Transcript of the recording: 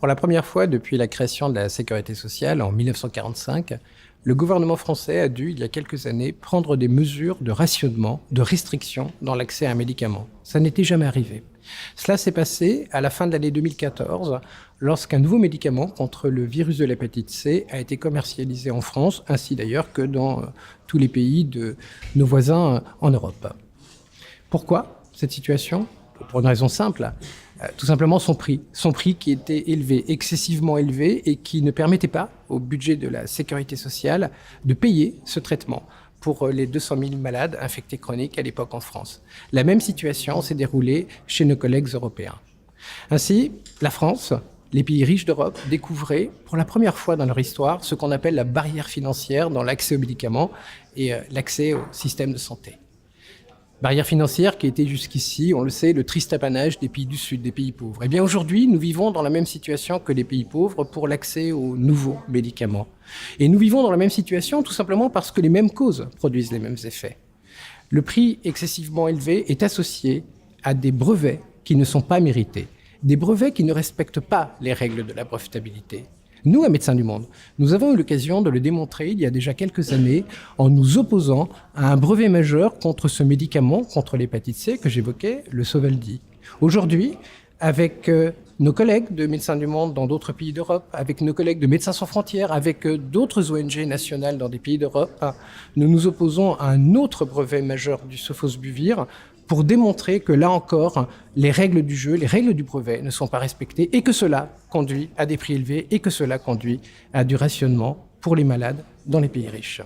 Pour la première fois depuis la création de la sécurité sociale en 1945, le gouvernement français a dû, il y a quelques années, prendre des mesures de rationnement, de restriction dans l'accès à un médicament. Ça n'était jamais arrivé. Cela s'est passé à la fin de l'année 2014, lorsqu'un nouveau médicament contre le virus de l'hépatite C a été commercialisé en France, ainsi d'ailleurs que dans tous les pays de nos voisins en Europe. Pourquoi cette situation ? Pour une raison simple, tout simplement son prix qui était élevé, excessivement élevé et qui ne permettait pas au budget de la sécurité sociale de payer ce traitement pour les 200 000 malades infectés chroniques à l'époque en France. La même situation s'est déroulée chez nos collègues européens. Ainsi, la France, les pays riches d'Europe découvraient pour la première fois dans leur histoire ce qu'on appelle la barrière financière dans l'accès aux médicaments et l'accès au système de santé. Barrière financière qui était jusqu'ici, on le sait, le triste apanage des pays du Sud, des pays pauvres. Eh bien aujourd'hui, nous vivons dans la même situation que les pays pauvres pour l'accès aux nouveaux médicaments. Et nous vivons dans la même situation tout simplement parce que les mêmes causes produisent les mêmes effets. Le prix excessivement élevé est associé à des brevets qui ne sont pas mérités, des brevets qui ne respectent pas les règles de la brevetabilité. Nous, à Médecins du Monde, nous avons eu l'occasion de le démontrer il y a déjà quelques années en nous opposant à un brevet majeur contre ce médicament, contre l'hépatite C que j'évoquais, le Sovaldi. Aujourd'hui, avec nos collègues de Médecins du Monde dans d'autres pays d'Europe, avec nos collègues de Médecins sans frontières, avec d'autres ONG nationales dans des pays d'Europe, nous nous opposons à un autre brevet majeur du Sofosbuvir pour démontrer que là encore, les règles du jeu, les règles du brevet ne sont pas respectées et que cela conduit à des prix élevés et que cela conduit à du rationnement pour les malades dans les pays riches.